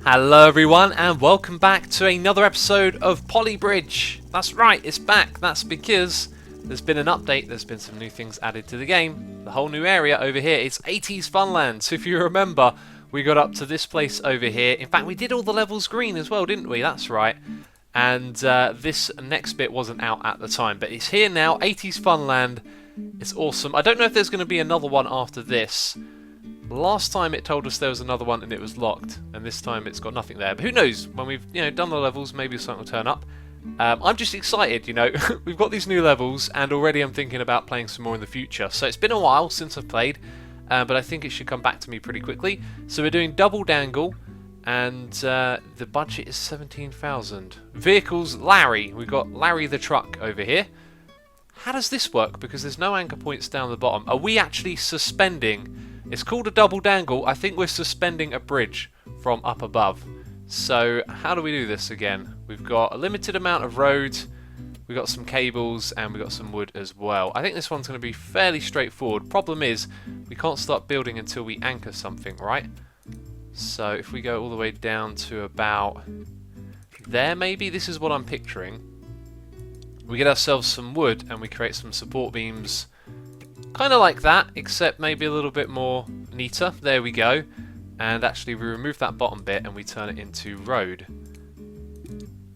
Hello everyone and welcome back to another episode of Polybridge. That's right, it's back. That's because there's been an update, there's been some new things added to the game. The whole new area over here is 80s Funland. So if you remember, we got up to this place over here. In fact, we did all the levels green as well, didn't we? That's right. And this next bit wasn't out at the time, but it's here now, 80s Funland. It's awesome. I don't know if there's going to be another one after this. Last time it told us there was another one and it was locked, and this time it's got nothing there. But who knows? When we've done the levels, maybe something will turn up. I'm just excited, we've got these new levels, and already I'm thinking about playing some more in the future. So it's been a while since I've played, but I think it should come back to me pretty quickly. So we're doing double dangle, and the budget is 17,000. Vehicles, Larry. We've got Larry the truck over here. How does this work? Because there's no anchor points down the bottom. Are we actually suspending? It's called a double dangle. I think we're suspending a bridge from up above. So how do we do this again? We've got a limited amount of road, we've got some cables, and we've got some wood as well. I think this one's going to be fairly straightforward. Problem is, we can't start building until we anchor something, right? So if we go all the way down to about there maybe, this is what I'm picturing. We get ourselves some wood and we create some support beams. Kind of like that, except maybe a little bit more neater. There we go. And actually we remove that bottom bit and we turn it into road.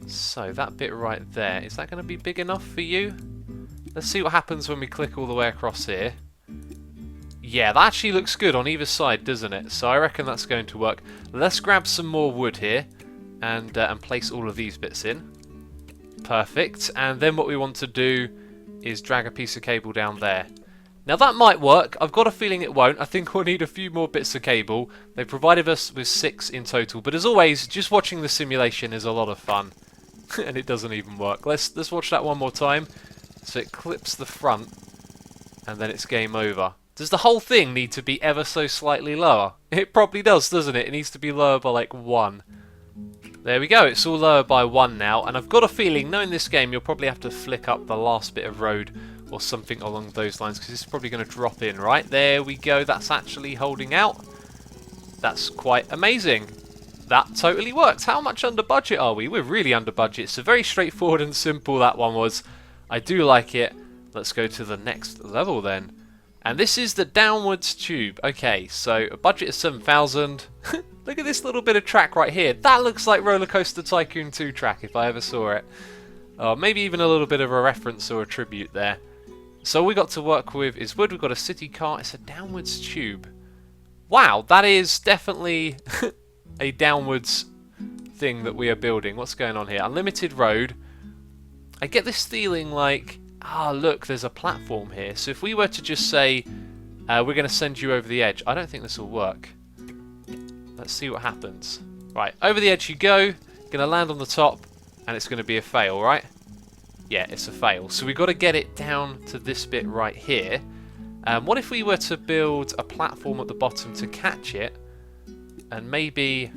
So that bit right there, is that going to be big enough for you? Let's see what happens when we click all the way across here. Yeah, that actually looks good on either side, doesn't it? So I reckon that's going to work. Let's grab some more wood here and place all of these bits in. Perfect. And then what we want to do is drag a piece of cable down there. Now that might work. I've got a feeling it won't. I think we'll need a few more bits of cable. They provided us with 6 in total. But as always, just watching the simulation is a lot of fun. And it doesn't even work. Let's watch that one more time. So it clips the front. And then it's game over. Does the whole thing need to be ever so slightly lower? It probably does, doesn't it? It needs to be lower by like 1. There we go. It's all lower by 1 now. And I've got a feeling, knowing this game, you'll probably have to flick up the last bit of road or something along those lines, because it's probably going to drop in, right? There we go. That's actually holding out. That's quite amazing. That totally works. How much under budget are we? We're really under budget. So very straightforward and simple that one was. I do like it. Let's go to the next level then. And this is the downwards tube. Okay, so a budget of 7,000. Look at this little bit of track right here. That looks like Roller Coaster Tycoon 2 track if I ever saw it. Maybe even a little bit of a reference or a tribute there. So all we got to work with is wood. We've got a city car. It's a downwards tube. Wow, that is definitely a downwards thing that we are building. What's going on here? Unlimited road. I get this feeling like, look, there's a platform here. So if we were to just say, we're going to send you over the edge, I don't think this will work. Let's see what happens. Right, over the edge you go. You're going to land on the top, and it's going to be a fail, right? Yeah, it's a fail. So we've got to get it down to this bit right here. What if we were to build a platform at the bottom to catch it, and maybe,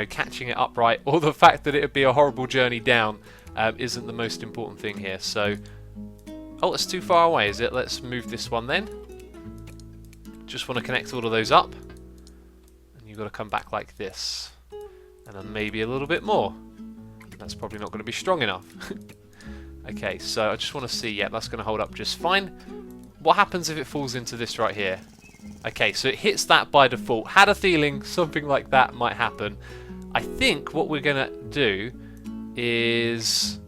catching it upright, or the fact that it would be a horrible journey down isn't the most important thing here. So, oh, it's too far away, is it? Let's move this one then. Just want to connect all of those up, and you've got to come back like this, and then maybe a little bit more. That's probably not going to be strong enough. Okay, so I just want to see, yeah, that's going to hold up just fine. What happens if it falls into this right here? Okay, so it hits that by default. Had a feeling something like that might happen. I think what we're going to do is,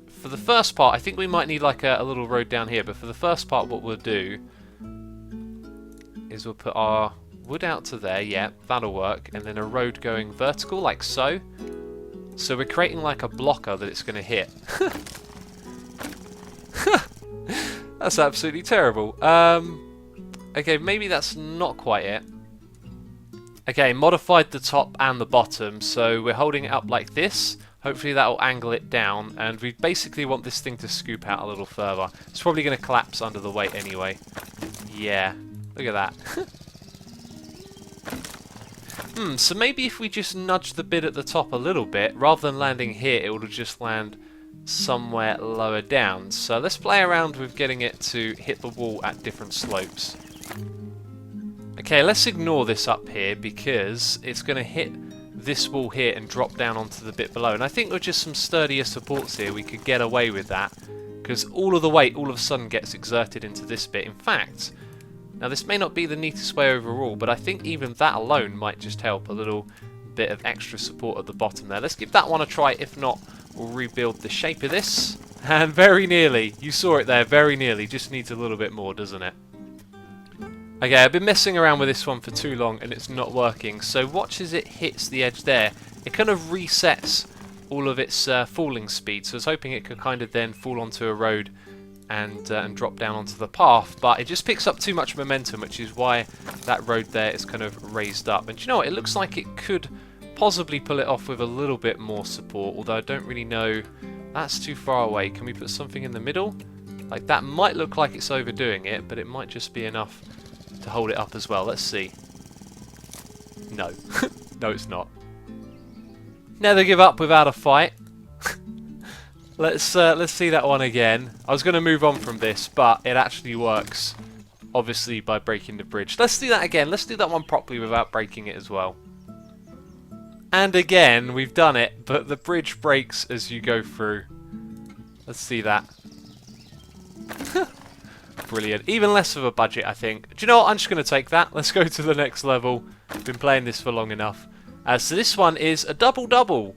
for the first part, I think we might need like a little road down here, but for the first part what we'll do is we'll put our wood out to there, yeah, that'll work, and then a road going vertical like so. So we're creating like a blocker that it's going to hit. That's absolutely terrible. Okay, maybe that's not quite it. Okay, modified the top and the bottom, so we're holding it up like this. Hopefully that'll angle it down, and we basically want this thing to scoop out a little further. It's probably going to collapse under the weight anyway. Yeah, look at that. So maybe if we just nudge the bit at the top a little bit, rather than landing here, it will just land somewhere lower down. So let's play around with getting it to hit the wall at different slopes. Okay, let's ignore this up here because it's going to hit this wall here and drop down onto the bit below. And I think with just some sturdier supports here, we could get away with that, because all of the weight all of a sudden gets exerted into this bit. In fact, now this may not be the neatest way overall, but I think even that alone might just help. A little bit of extra support at the bottom there. Let's give that one a try. If not, we'll rebuild the shape of this. And very nearly, you saw it there, very nearly. Just needs a little bit more, doesn't it? Okay, I've been messing around with this one for too long and it's not working. So watch as it hits the edge there. It kind of resets all of its falling speed. So I was hoping it could kind of then fall onto a road and drop down onto the path. But it just picks up too much momentum, which is why that road there is kind of raised up. And do you know what? It looks like it could possibly pull it off with a little bit more support. Although I don't really know. That's too far away. Can we put something in the middle? Like that might look like it's overdoing it, but it might just be enough to hold it up as well. Let's see. No. No, it's not. Never give up without a fight. Let's see that one again. I was going to move on from this, but it actually works, obviously, by breaking the bridge. Let's do that again. Let's do that one properly without breaking it as well. And again, we've done it, but the bridge breaks as you go through. Let's see that. Brilliant. Even less of a budget, I think. Do you know what? I'm just going to take that. Let's go to the next level. Been playing this for long enough. So this one is a double-double.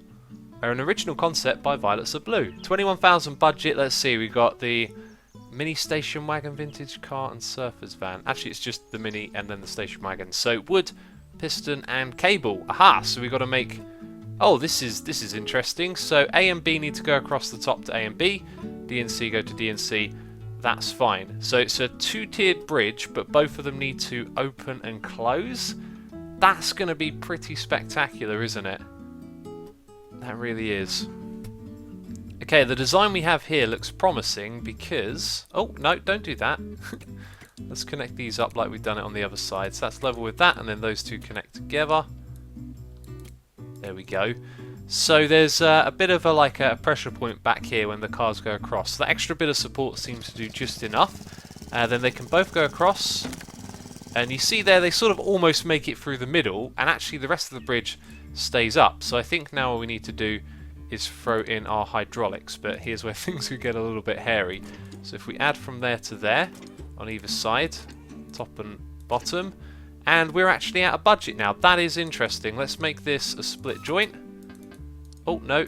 An original concept by Violets of Blue. 21,000 budget. Let's see. We've got the mini station wagon, vintage car, and surfer's van. Actually, it's just the mini and then the station wagon. So wood, piston, and cable. Aha! So we've got to make... Oh, this is interesting. So A and B need to go across the top to A and B. D and C go to D and C. That's fine. So it's a two-tiered bridge, but both of them need to open and close. That's going to be pretty spectacular, isn't it? That really is. Okay, the design we have here looks promising because... Oh, no, don't do that. Let's connect these up like we've done it on the other side. So that's level with that, and then those two connect together. There we go. So there's a bit of a pressure point back here when the cars go across. So that extra bit of support seems to do just enough. Then they can both go across. And you see there, they sort of almost make it through the middle. And actually the rest of the bridge stays up. So I think now what we need to do is throw in our hydraulics. But here's where things could get a little bit hairy. So if we add from there to there, on either side, top and bottom. And we're actually out of budget now. That is interesting. Let's make this a split joint. Oh, no.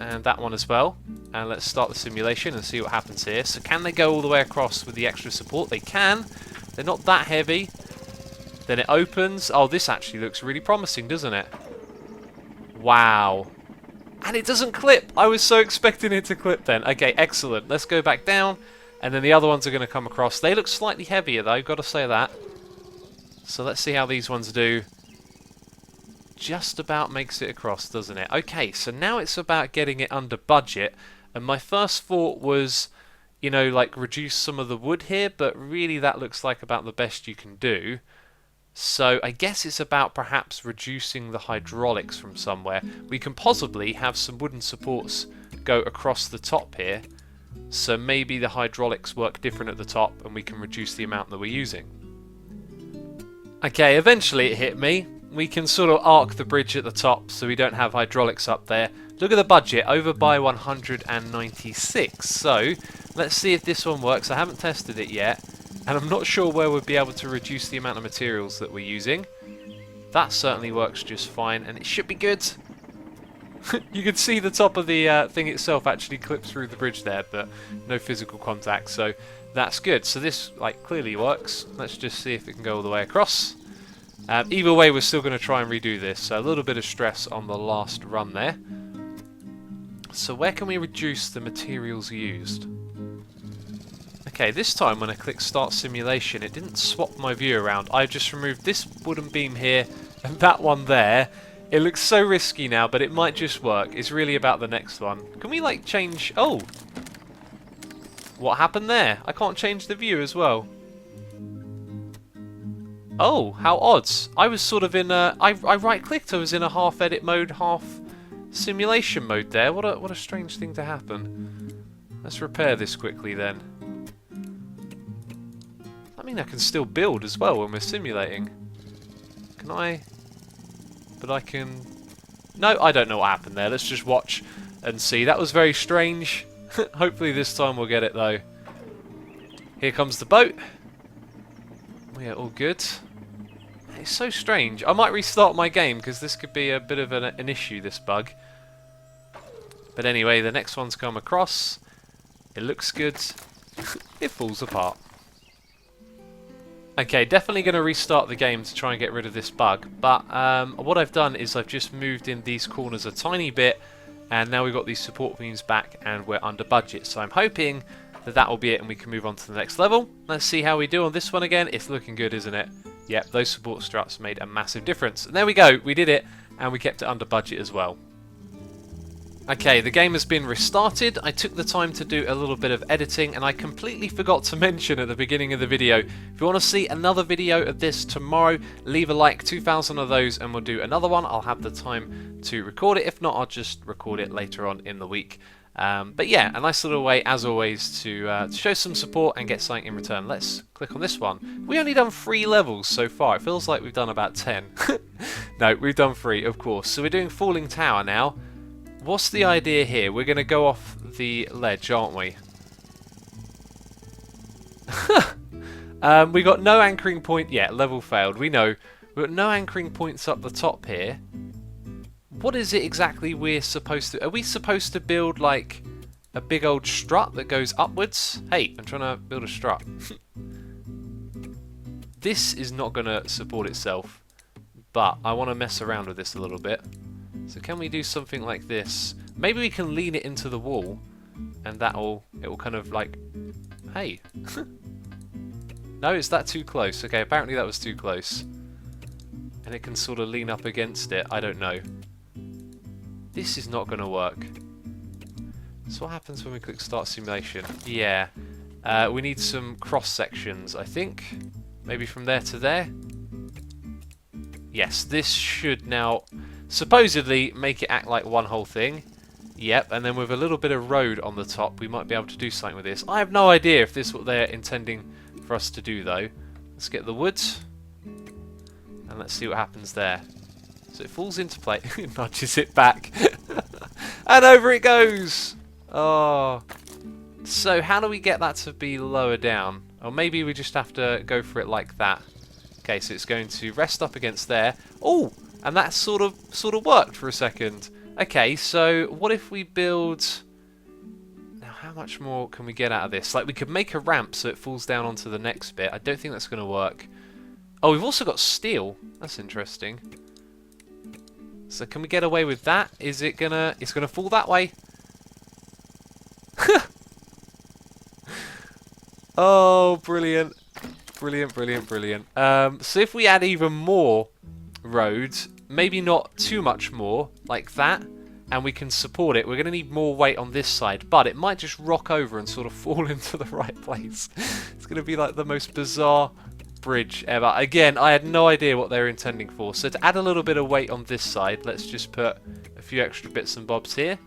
And that one as well. And let's start the simulation and see what happens here. So can they go all the way across with the extra support? They can. They're not that heavy. Then it opens. Oh, this actually looks really promising, doesn't it? Wow. And it doesn't clip. I was so expecting it to clip then. Okay, excellent. Let's go back down. And then the other ones are going to come across. They look slightly heavier, though. Got to say that. So let's see how these ones do. Just about makes it across, doesn't it? Okay, so now it's about getting it under budget. And my first thought was, you know, like reduce some of the wood here, but really that looks like about the best you can do. So I guess it's about perhaps reducing the hydraulics from somewhere. We can possibly have some wooden supports go across the top here. So maybe the hydraulics work different at the top and we can reduce the amount that we're using. Okay, eventually it hit me. We can sort of arc the bridge at the top so we don't have hydraulics up there. Look at the budget, over by 196. So, let's see if this one works. I haven't tested it yet, and I'm not sure where we'll be able to reduce the amount of materials that we're using. That certainly works just fine, and it should be good. You can see the top of the thing itself actually clips through the bridge there, but no physical contact, so that's good. So this clearly works. Let's just see if it can go all the way across. Either way, we're still going to try and redo this, so a little bit of stress on the last run there. So where can we reduce the materials used? Okay, this time when I click Start Simulation, it didn't swap my view around. I just removed this wooden beam here and that one there. It looks so risky now, but it might just work. It's really about the next one. Can we change... Oh! What happened there? I can't change the view as well. Oh, how odd. I was sort of in a... I right-clicked, I was in a half edit mode, half simulation mode there. What a strange thing to happen. Let's repair this quickly then. I mean, I can still build as well when we're simulating. Can I? But I can No, I don't know what happened there. Let's just watch and see. That was very strange. Hopefully this time we'll get it though. Here comes the boat. We are all good. It's so strange. I might restart my game because this could be a bit of an issue, this bug. But anyway, the next one's come across. It looks good. It falls apart. Okay, definitely going to restart the game to try and get rid of this bug. But what I've done is I've just moved in these corners a tiny bit. And now we've got these support beams back and we're under budget. So I'm hoping that that will be it and we can move on to the next level. Let's see how we do on this one again. It's looking good, isn't it? Yep, those support struts made a massive difference. And there we go, we did it, and we kept it under budget as well. Okay, the game has been restarted. I took the time to do a little bit of editing, and I completely forgot to mention at the beginning of the video, if you want to see another video of this tomorrow, leave a like, 2,000 of those, and we'll do another one. I'll have the time to record it. If not, I'll just record it later on in the week. But yeah, a nice little way, as always, to show some support and get something in return. Let's click on this one. We only done 3 levels so far. It feels like we've done about 10. No, we've done 3, of course. So we're doing Falling Tower now. What's the idea here? We're going to go off the ledge, aren't we? We got no anchoring point yet. Level failed. We know. We've got no anchoring points up the top here. What is it exactly we're supposed to... Are we supposed to build, like, a big old strut that goes upwards? Hey, I'm trying to build a strut. This is not going to support itself, but I want to mess around with this a little bit. So can we do something like this? Maybe we can lean it into the wall, and it will kind of like... Hey. No, is that too close? Okay, apparently that was too close. And it can sort of lean up against it. I don't know. This is not going to work. So what happens when we click Start Simulation? Yeah. We need some cross sections, I think. Maybe from there to there. Yes, this should now supposedly make it act like one whole thing. Yep, and then with a little bit of road on the top, we might be able to do something with this. I have no idea if this is what they're intending for us to do, though. Let's get the wood. And let's see what happens there. So it falls into place. It nudges it back. And over it goes! Oh. So how do we get that to be lower down? Or maybe we just have to go for it like that. Okay, so it's going to rest up against there. Oh! And that sort of worked for a second. Okay, so what if we build... Now, how much more can we get out of this? Like, we could make a ramp so it falls down onto the next bit. I don't think that's going to work. Oh, we've also got steel. That's interesting. So can we get away with that? Is it gonna... It's gonna fall that way. Oh, brilliant. Brilliant, brilliant, brilliant. So if we add even more roads, maybe not too much more, like that, and we can support it, we're going to need more weight on this side, but it might just rock over and sort of fall into the right place. It's going to be like the most bizarre bridge ever. Again, I had no idea what they were intending for. So to add a little bit of weight on this side, let's just put a few extra bits and bobs here.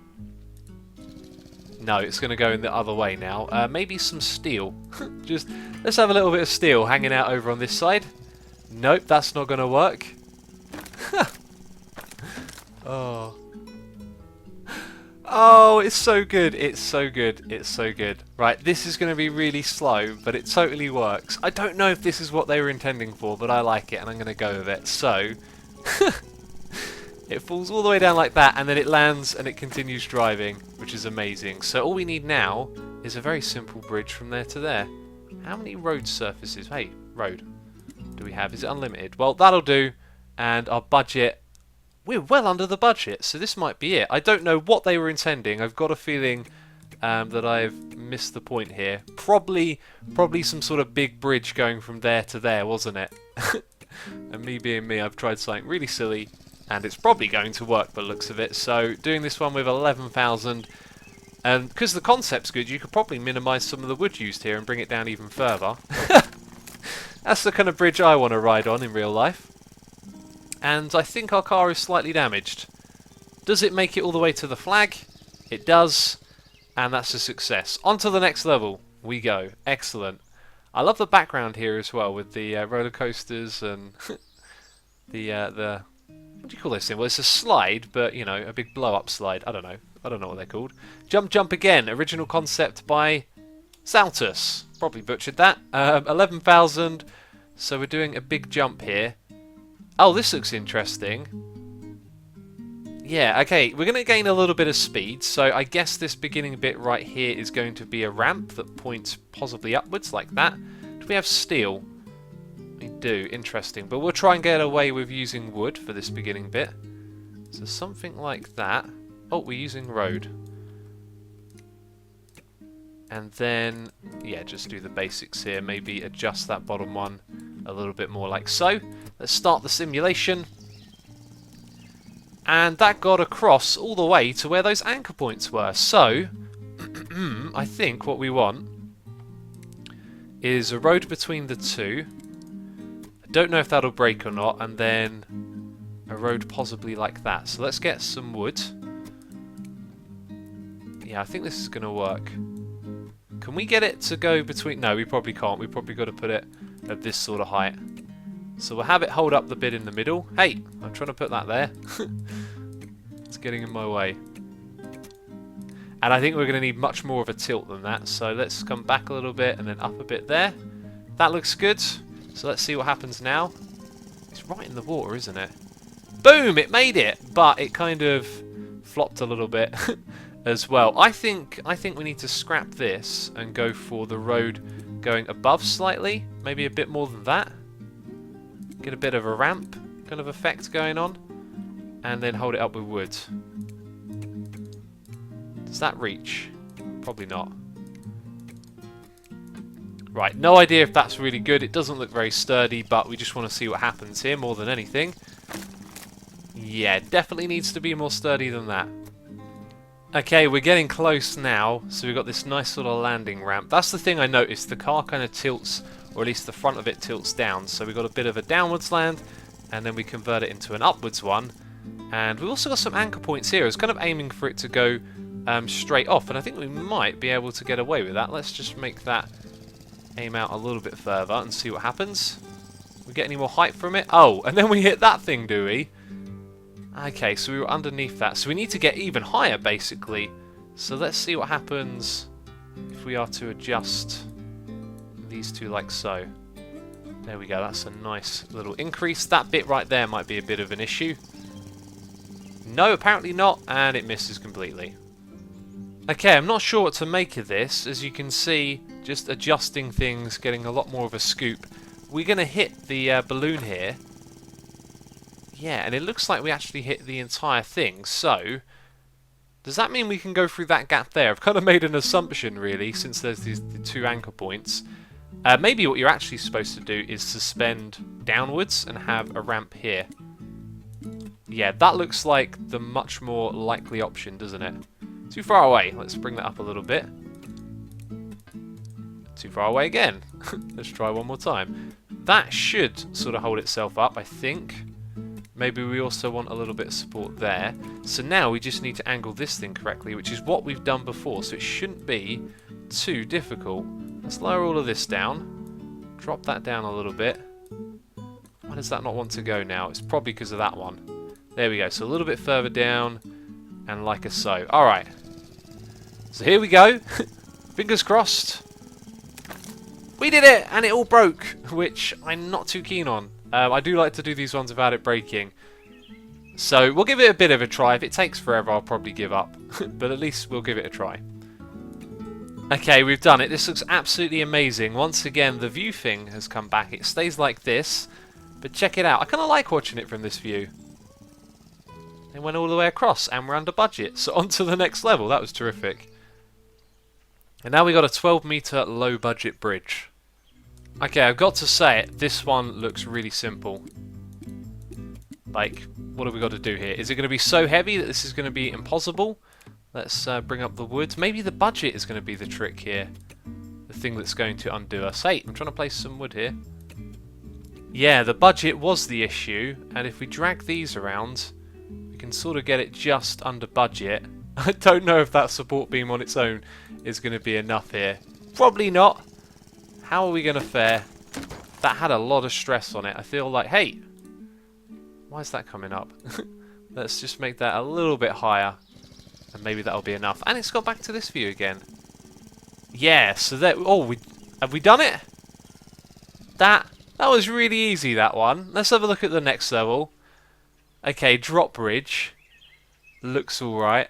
No, it's going to go in the other way now. Maybe some steel. Just let's have a little bit of steel hanging out over on this side. Nope, that's not going to work. Oh. Oh, it's so good. It's so good. It's so good. Right, this is going to be really slow, but it totally works. I don't know if this is what they were intending for, but I like it, and I'm going to go with it. So, it falls all the way down like that, and then it lands, and it continues driving, which is amazing. So all we need now is a very simple bridge from there to there. How many road surfaces? Hey, road. Do we have? Is it unlimited? Well, that'll do. And our budget... We're well under the budget, so this might be it. I don't know what they were intending. I've got a feeling that I've missed the point here. Probably some sort of big bridge going from there to there, wasn't it? And me being me, I've tried something really silly, and it's probably going to work by the looks of it. So doing this one with 11,000, and because the concept's good, you could probably minimise some of the wood used here and bring it down even further. That's the kind of bridge I want to ride on in real life. And I think our car is slightly damaged. Does it make it all the way to the flag? It does, and that's a success. On to the next level we go. Excellent. I love the background here as well with the roller coasters and the What do you call this thing? Well, it's a slide, but, you know, a big blow-up slide. I don't know. I don't know what they're called. Jump, Jump Again. Original concept by Saltus. Probably butchered that. 11,000. So we're doing a big jump here. Oh, this looks interesting. Yeah, okay. We're going to gain a little bit of speed. So I guess this beginning bit right here is going to be a ramp that points possibly upwards like that. Do we have steel? We do. Interesting. But we'll try and get away with using wood for this beginning bit. So something like that. Oh, we're using road. And then, yeah, just do the basics here. Maybe adjust that bottom one a little bit more like so. Let's start the simulation. And that got across all the way to where those anchor points were. So, I think what we want is a road between the two. I don't know if that'll break or not. And then a road possibly like that. So let's get some wood. Yeah, I think this is going to work. Can we get it to go between... No, we probably can't. We probably got to put it at this sort of height. So we'll have it hold up the bit in the middle. Hey, I'm trying to put that there. It's getting in my way. And I think we're going to need much more of a tilt than that. So let's come back a little bit and then up a bit there. That looks good. So let's see what happens now. It's right in the water, isn't it? Boom! It made it! But it kind of flopped a little bit. As well. I think we need to scrap this and go for the road going above slightly, maybe a bit more than that. Get a bit of a ramp kind of effect going on, and then hold it up with wood. Does that reach? Probably not. Right, no idea if that's really good. It doesn't look very sturdy, but we just want to see what happens here more than anything. Yeah, definitely needs to be more sturdy than that. Okay, we're getting close now, so we've got this nice sort of landing ramp. That's the thing I noticed, the car kind of tilts, or at least the front of it tilts down, so we've got a bit of a downwards land, and then we convert it into an upwards one. And we've also got some anchor points here. I was kind of aiming for it to go straight off, and I think we might be able to get away with that. Let's just make that aim out a little bit further and see what happens. We get any more height from it? Oh, and then we hit that thing, do we? Okay, so we were underneath that. So we need to get even higher, basically. So let's see what happens if we are to adjust these two like so. There we go, that's a nice little increase. That bit right there might be a bit of an issue. No, apparently not, and it misses completely. Okay, I'm not sure what to make of this. As you can see, just adjusting things, getting a lot more of a scoop. We're going to hit the balloon here. Yeah, and it looks like we actually hit the entire thing, so... Does that mean we can go through that gap there? I've kind of made an assumption, really, since there's the two anchor points. Maybe what you're actually supposed to do is suspend downwards and have a ramp here. Yeah, that looks like the much more likely option, doesn't it? Too far away. Let's bring that up a little bit. Too far away again. Let's try one more time. That should sort of hold itself up, I think. Maybe we also want a little bit of support there. So now we just need to angle this thing correctly, which is what we've done before, so it shouldn't be too difficult. Let's lower all of this down. Drop that down a little bit. Why does that not want to go now? It's probably because of that one. There we go, so a little bit further down, and like so. Alright. So here we go. Fingers crossed. We did it! And it all broke, which I'm not too keen on. I do like to do these ones without it breaking. So we'll give it a bit of a try. If it takes forever, I'll probably give up. But at least we'll give it a try. Okay, we've done it. This looks absolutely amazing. Once again, the view thing has come back. It stays like this. But check it out. I kind of like watching it from this view. It went all the way across and we're under budget. So on to the next level. That was terrific. And now we got a 12-meter low budget bridge. Okay, I've got to say it, this one looks really simple. Like, what have we got to do here? Is it going to be so heavy that this is going to be impossible? Let's bring up the wood. Maybe the budget is going to be the trick here. The thing that's going to undo us. Hey, I'm trying to place some wood here. Yeah, the budget was the issue, and if we drag these around, we can sort of get it just under budget. I don't know if that support beam on its own is going to be enough here. Probably not. How are we going to fare? That had a lot of stress on it. I feel like, hey, Why is that coming up? Let's just make that a little bit higher. And maybe that'll be enough. And it's got back to this view again. Yeah, so that... Oh, have we done it? That was really easy, that one. Let's have a look at the next level. Okay, drop bridge. Looks alright.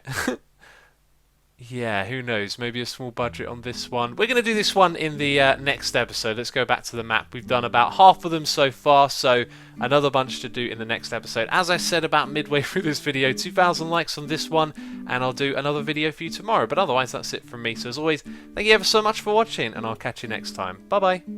Yeah, who knows? Maybe a small budget on this one. We're going to do this one in the next episode. Let's go back to the map. We've done about half of them so far, so another bunch to do in the next episode. As I said about midway through this video, 2,000 likes on this one, and I'll do another video for you tomorrow. But otherwise, that's it from me. So as always, thank you ever so much for watching, and I'll catch you next time. Bye-bye.